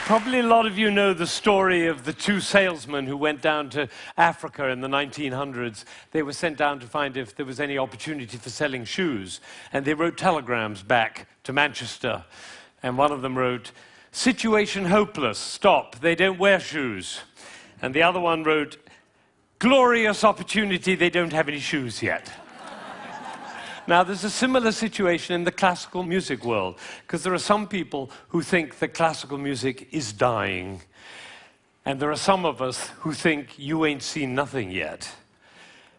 Probably a lot of you know the story of the two salesmen who went down to Africa in the 1900s. They were sent down to find if there was any opportunity for selling shoes. And they wrote telegrams back to Manchester. And one of them wrote, "Situation hopeless, stop, they don't wear shoes." And the other one wrote, "Glorious opportunity, they don't have any shoes yet." Now, there's a similar situation in the classical music world, because there are some people who think that classical music is dying, and there are some of us who think you ain't seen nothing yet.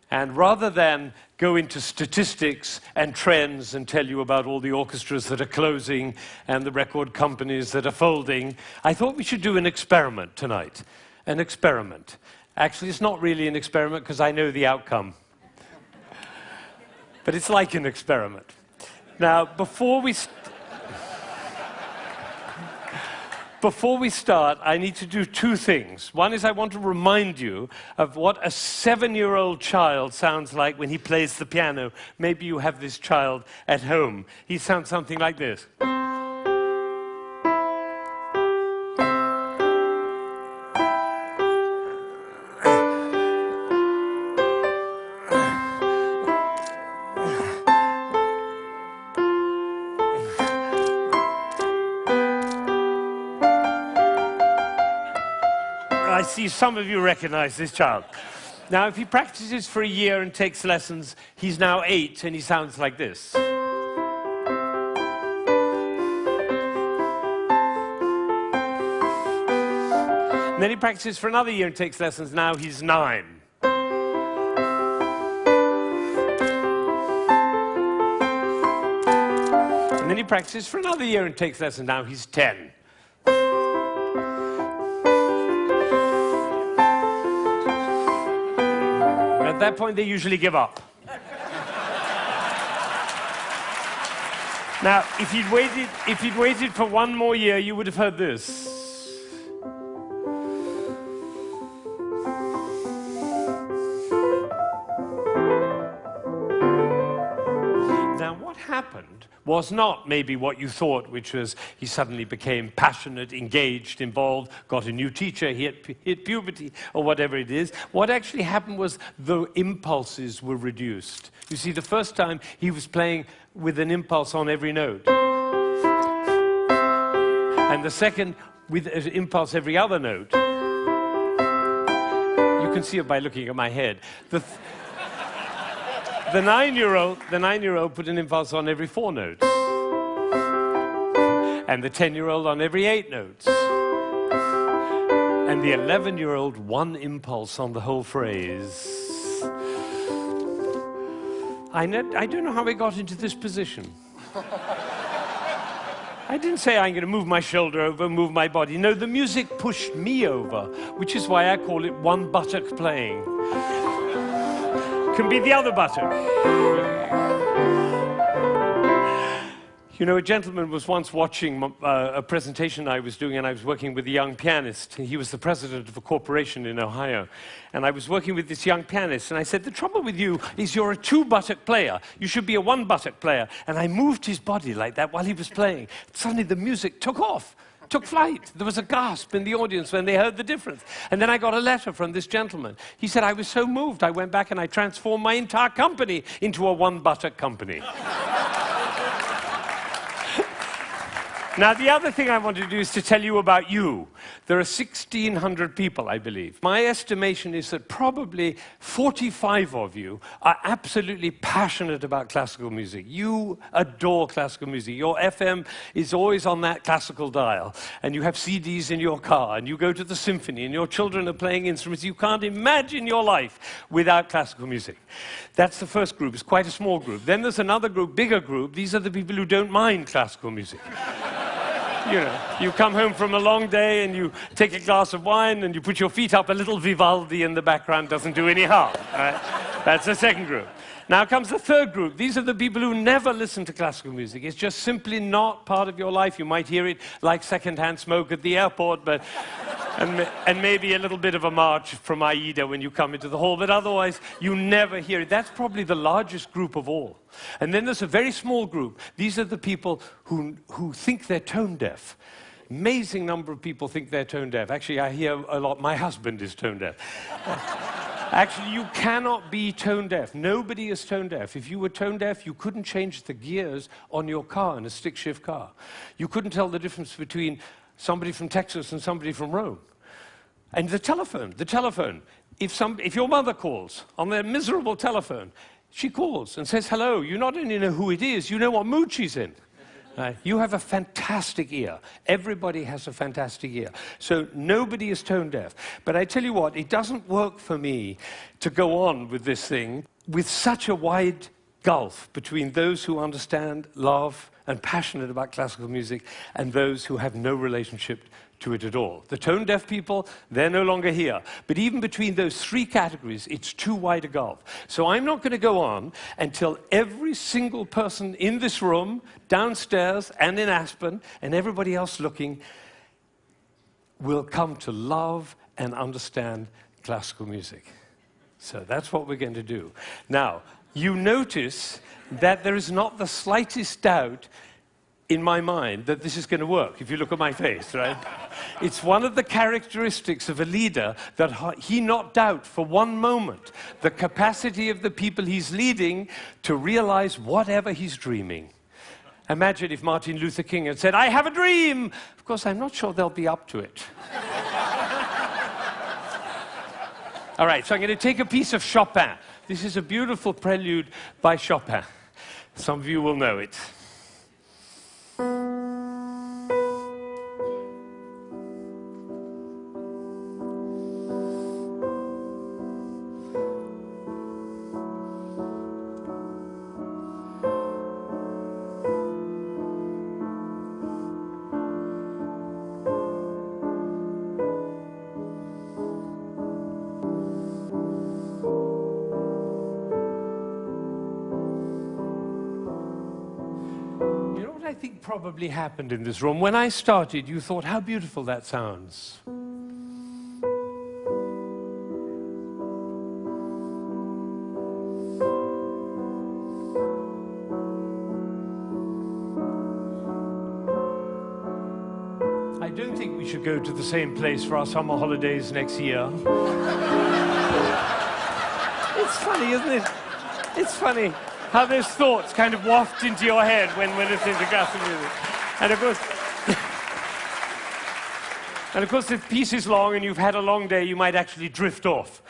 And rather than go into statistics and trends and tell you about all the orchestras that are closing and the record companies that are folding, I thought we should do an experiment tonight. An experiment. Actually, it's not really an experiment because I know the outcome. But it's like an experiment. Now, before we start, I need to do two things. One is I want to remind you of what a 7-year-old child sounds like when he plays the piano. Maybe you have this child at home. He sounds something like this. I see some of you recognize this child. Now, if he practices for a year and takes lessons, he's now 8 and he sounds like this. And then he practices for another year and takes lessons, now he's 9. And then he practices for another year and takes lessons, now he's 10. At that point, they usually give up. Now, if you'd waited for one more year, you would have heard this. Now, what happened was not maybe what you thought, which was he suddenly became passionate, engaged, involved, got a new teacher, he hit puberty, or whatever it is. What actually happened was the impulses were reduced. You see, the first time he was playing with an impulse on every note. And the second, with an impulse every other note. You can see it by looking at my head. The 9-year-old put an impulse on every 4 notes. And the 10-year-old on every 8 notes. And the 11-year-old, one impulse on the whole phrase. I don't know how we got into this position. I didn't say I'm going to move my shoulder over, move my body. No, the music pushed me over, which is why I call it one buttock playing. Can be the other buttock. You know, a gentleman was once watching a presentation I was doing, and I was working with a young pianist. He was the president of a corporation in Ohio. And I was working with this young pianist, and I said, "The trouble with you is you're a 2-buttock player. You should be a 1-buttock player." And I moved his body like that while he was playing. Suddenly the music took off. Took flight. There was a gasp in the audience when they heard the difference. And then I got a letter from this gentleman. He said, "I was so moved, I went back and I transformed my entire company into a 1-buttock company." Now, the other thing I want to do is to tell you about you. There are 1,600 people, I believe. My estimation is that probably 45 of you are absolutely passionate about classical music. You adore classical music. Your FM is always on that classical dial, and you have CDs in your car, and you go to the symphony, and your children are playing instruments. You can't imagine your life without classical music. That's the first group. It's quite a small group. Then there's another group, bigger group. These are the people who don't mind classical music. You know, you come home from a long day and you take a glass of wine and you put your feet up, a little Vivaldi in the background doesn't do any harm. Right? That's the second group. Now comes the third group. These are the people who never listen to classical music. It's just simply not part of your life. You might hear it like secondhand smoke at the airport, but and maybe a little bit of a march from Aida when you come into the hall, but otherwise you never hear it. That's probably the largest group of all. And then there's a very small group. These are the people who think they're tone deaf. Amazing number of people think they're tone deaf. Actually, I hear a lot, my husband is tone deaf. Actually, you cannot be tone deaf. Nobody is tone deaf. If you were tone deaf, you couldn't change the gears on your car in a stick-shift car. You couldn't tell the difference between somebody from Texas and somebody from Rome. And the telephone. If your mother calls on their miserable telephone, she calls and says hello. You not only know who it is, you know what mood she's in. You have a fantastic ear. Everybody has a fantastic ear. So nobody is tone deaf. But I tell you what, it doesn't work for me to go on with this thing with such a wide gulf between those who understand, love, and passionate about classical music and those who have no relationship to it at all. The tone-deaf people, they're no longer here. But even between those three categories, it's too wide a gulf. So I'm not going to go on until every single person in this room, downstairs and in Aspen, and everybody else looking, will come to love and understand classical music. So that's what we're going to do. Now, you notice that there is not the slightest doubt in my mind that this is going to work, if you look at my face, right? It's one of the characteristics of a leader that he not doubt for one moment the capacity of the people he's leading to realize whatever he's dreaming. Imagine if Martin Luther King had said, "I have a dream." Of course, I'm not sure they'll be up to it. All right, so I'm going to take a piece of Chopin. This is a beautiful prelude by Chopin. Some of you will know it. I think probably happened in this room. When I started, you thought, how beautiful that sounds. I don't think we should go to the same place for our summer holidays next year. It's funny, isn't it? It's funny how those thoughts kind of waft into your head when we're listening to classical music. And of course, if the piece is long and you've had a long day, you might actually drift off.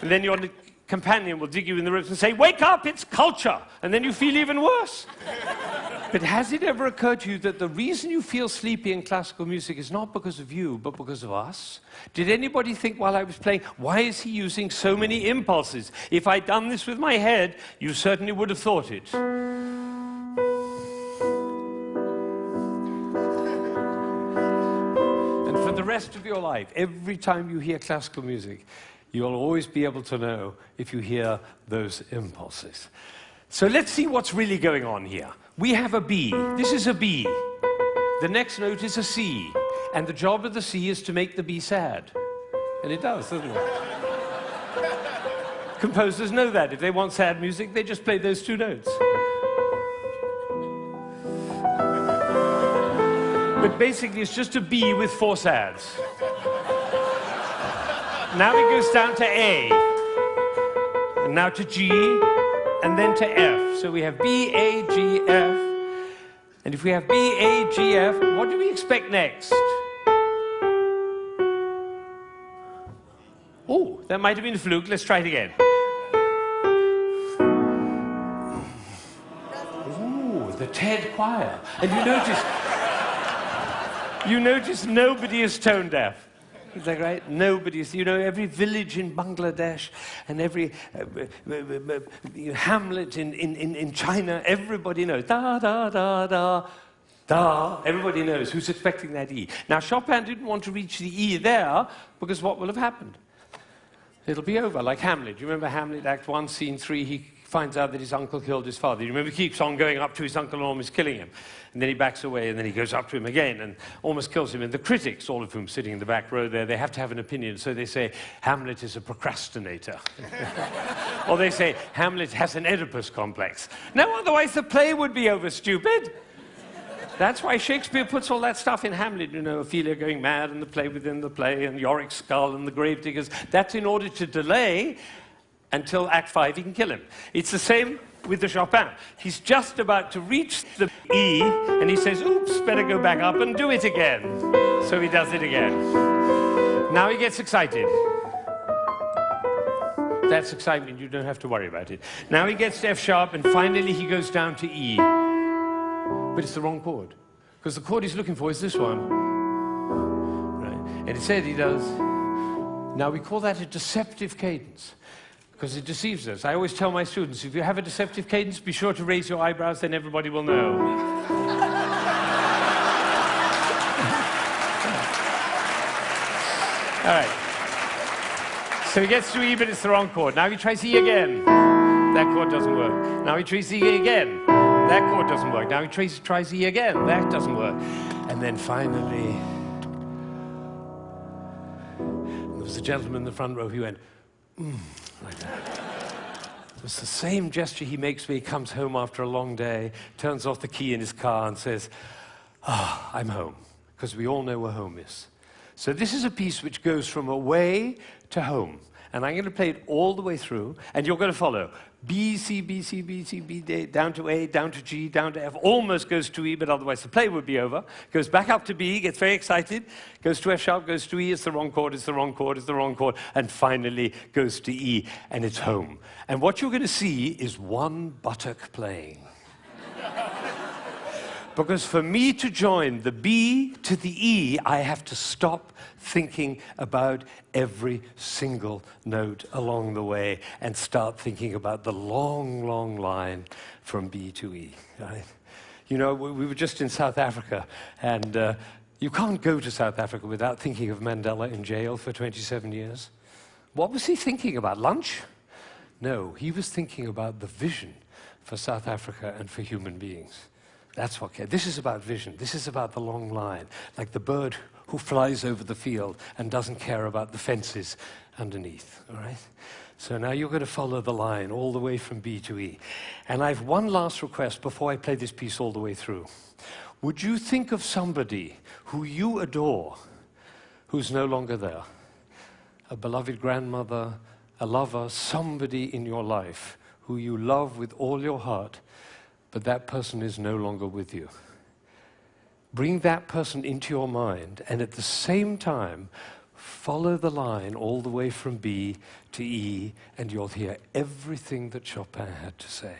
And then your companion will dig you in the ribs and say, "Wake up, it's culture!" And then you feel even worse. But has it ever occurred to you that the reason you feel sleepy in classical music is not because of you, but because of us? Did anybody think while I was playing, why is he using so many impulses? If I'd done this with my head, you certainly would have thought it. And for the rest of your life, every time you hear classical music, you'll always be able to know if you hear those impulses. So let's see what's really going on here. We have a B. This is a B. The next note is a C. And the job of the C is to make the B sad. And it does, doesn't it? Composers know that. If they want sad music, they just play those two notes. But basically, it's just a B with four sads. Now it goes down to A. And now to G. And then to F. So we have B, A, G, F. And if we have B, A, G, F, what do we expect next? Oh, that might have been a fluke. Let's try it again. Ooh, the TED choir. And you notice nobody is tone deaf. Is that right? Nobody's, you know, every village in Bangladesh and every hamlet in China, everybody knows. Da, da, da, da, da. Everybody knows who's expecting that E. Now, Chopin didn't want to reach the E there because what will have happened? It'll be over, like Hamlet. You remember Hamlet, Act 1, Scene 3, he finds out that his uncle killed his father. You remember he keeps on going up to his uncle and almost killing him. And then he backs away, and then he goes up to him again and almost kills him. And the critics, all of whom sitting in the back row there, they have to have an opinion. So they say, Hamlet is a procrastinator. Or they say, Hamlet has an Oedipus complex. No, otherwise the play would be over, stupid. That's why Shakespeare puts all that stuff in Hamlet, you know, Ophelia going mad and the play within the play and Yorick's skull and the gravediggers. That's in order to delay until Act 5 he can kill him. It's the same with the Chopin. He's just about to reach the E and he says, oops, better go back up and do it again. So he does it again. Now he gets excited. That's excitement, you don't have to worry about it. Now he gets to F sharp and finally he goes down to E. But it's the wrong chord. Because the chord he's looking for is this one. Right. And instead he does. Now we call that a deceptive cadence. Because it deceives us. I always tell my students, if you have a deceptive cadence, be sure to raise your eyebrows, then everybody will know. All right. So he gets to E, but it's the wrong chord. Now he tries E again. That chord doesn't work. Now he tries E again. That chord doesn't work. Now he tries E again. That doesn't work. And then finally, there was a gentleman in the front row who went, like that. It's the same gesture he makes when he comes home after a long day, turns off the key in his car and says, I'm home. Because we all know where home is. So this is a piece which goes from away to home. And I'm going to play it all the way through, and you're going to follow. B, C, B, C, B, C, B, D, down to A, down to G, down to F, almost goes to E, but otherwise the play would be over. Goes back up to B, gets very excited, goes to F sharp, goes to E, it's the wrong chord, it's the wrong chord, it's the wrong chord, and finally goes to E, and it's home. And what you're going to see is one buttock playing. Because for me to join the B to the E, I have to stop thinking about every single note along the way and start thinking about the long, long line from B to E. Right? You know, we were just in South Africa, and you can't go to South Africa without thinking of Mandela in jail for 27 years. What was he thinking about? Lunch? No, he was thinking about the vision for South Africa and for human beings. That's what cares. This is about vision. This is about the long line, like the bird who flies over the field and doesn't care about the fences underneath, all right? So now you're going to follow the line all the way from B to E. And I have one last request before I play this piece all the way through. Would you think of somebody who you adore who's no longer there? A beloved grandmother, a lover, somebody in your life who you love with all your heart, but that person is no longer with you. Bring that person into your mind, and at the same time, follow the line all the way from B to E, and you'll hear everything that Chopin had to say.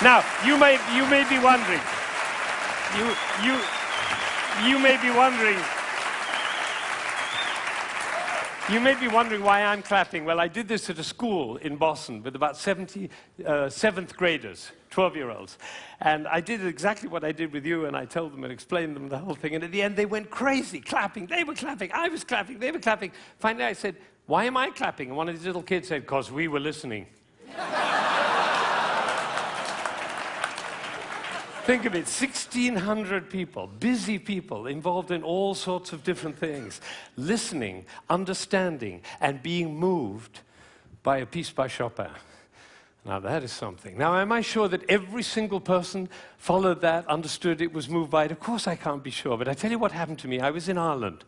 Now, you may be wondering, you may be wondering, you may be wondering why I'm clapping. Well, I did this at a school in Boston with about 70 seventh graders, 12-year-olds. And I did exactly what I did with you, and I told them and explained them the whole thing. And at the end, they went crazy, clapping. They were clapping. I was clapping. They were clapping. Finally, I said, "Why am I clapping?" And one of these little kids said, "Because we were listening." Think of it, 1,600 people, busy people, involved in all sorts of different things, listening, understanding, and being moved by a piece by Chopin. Now that is something. Now, am I sure that every single person followed that, understood it, was moved by it? Of course I can't be sure, but I tell you what happened to me. I was in Ireland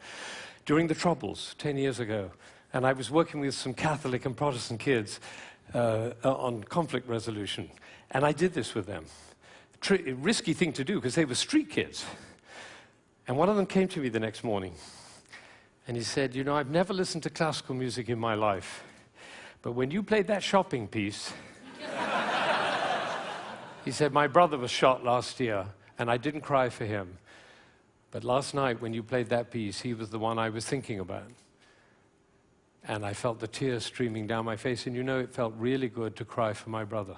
during the Troubles 10 years ago, and I was working with some Catholic and Protestant kids on conflict resolution, and I did this with them. Risky thing to do because they were street kids. And one of them came to me the next morning and he said, "You know, I've never listened to classical music in my life, but when you played that shopping piece," he said, "my brother was shot last year and I didn't cry for him. But last night when you played that piece, he was the one I was thinking about. And I felt the tears streaming down my face, and you know, it felt really good to cry for my brother."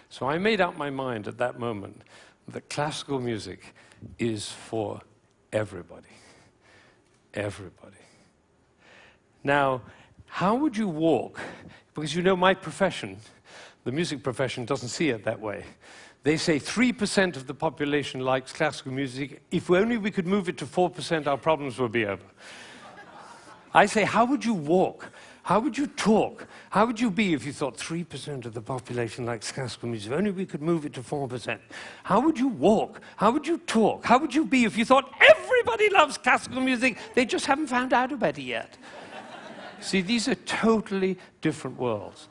So I made up my mind at that moment that classical music is for everybody. Everybody. Now, how would you walk? Because you know my profession, the music profession, doesn't see it that way. They say 3% of the population likes classical music. If only we could move it to 4%, our problems would be over. I say, how would you walk? How would you talk? How would you be if you thought 3% of the population likes classical music? If only we could move it to 4%. How would you walk? How would you talk? How would you be if you thought everybody loves classical music? They just haven't found out about it yet. See, these are totally different worlds.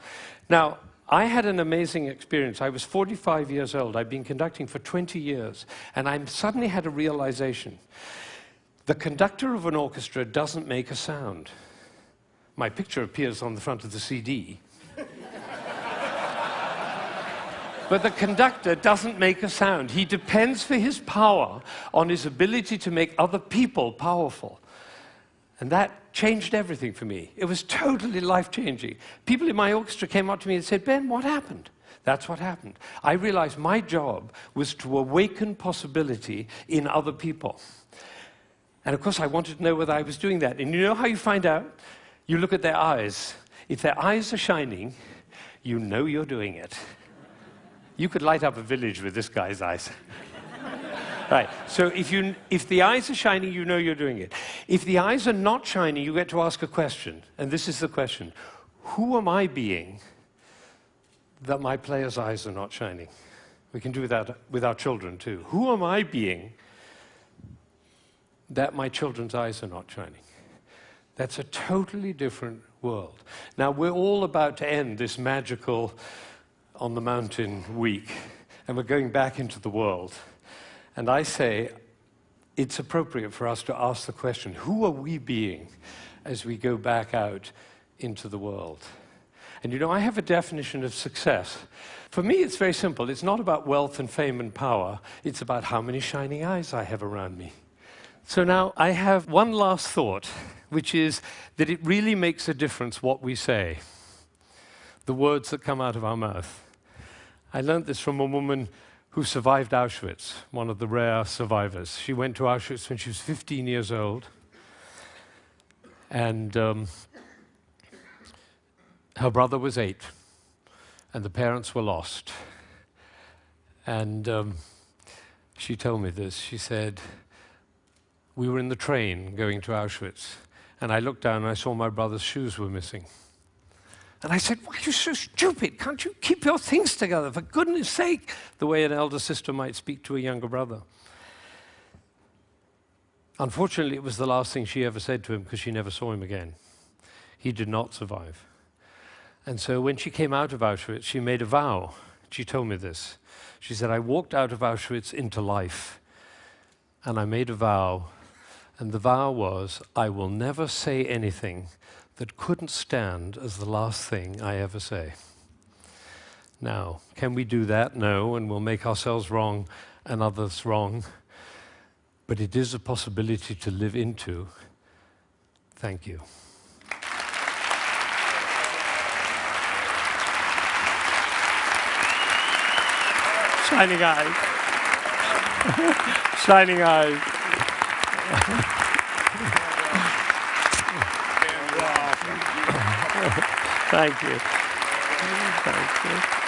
Now, I had an amazing experience. I was 45 years old. I'd been conducting for 20 years, and I suddenly had a realization. The conductor of an orchestra doesn't make a sound. My picture appears on the front of the CD. But the conductor doesn't make a sound. He depends for his power on his ability to make other people powerful. And that changed everything for me. It was totally life-changing. People in my orchestra came up to me and said, "Ben, what happened?" That's what happened. I realized my job was to awaken possibility in other people. And of course, I wanted to know whether I was doing that. And you know how you find out? You look at their eyes. If their eyes are shining, you know you're doing it. You could light up a village with this guy's eyes. Right, so if the eyes are shining, you know you're doing it. If the eyes are not shining, you get to ask a question. And this is the question. Who am I being that my player's eyes are not shining? We can do that with our children too. Who am I being that my children's eyes are not shining? That's a totally different world. Now, we're all about to end this magical on the mountain week, and we're going back into the world. And I say it's appropriate for us to ask the question, who are we being as we go back out into the world? And you know, I have a definition of success. For me, it's very simple. It's not about wealth and fame and power. It's about how many shining eyes I have around me. So now I have one last thought, which is that it really makes a difference what we say, the words that come out of our mouth. I learned this from a woman who survived Auschwitz, one of the rare survivors. She went to Auschwitz when she was 15 years old, and her brother was 8, and the parents were lost. And she told me this. She said, "We were in the train going to Auschwitz, and I looked down and I saw my brother's shoes were missing. And I said, why are you so stupid? Can't you keep your things together, for goodness sake?" The way an elder sister might speak to a younger brother. Unfortunately, it was the last thing she ever said to him because she never saw him again. He did not survive. And so when she came out of Auschwitz, she made a vow. She told me this. She said, "I walked out of Auschwitz into life, and I made a vow, and the vow was, I will never say anything that couldn't stand as the last thing I ever say." Now, can we do that? No, and we'll make ourselves wrong and others wrong. But it is a possibility to live into. Thank you. Shining eyes. Shining eyes. Thank you. Thank you.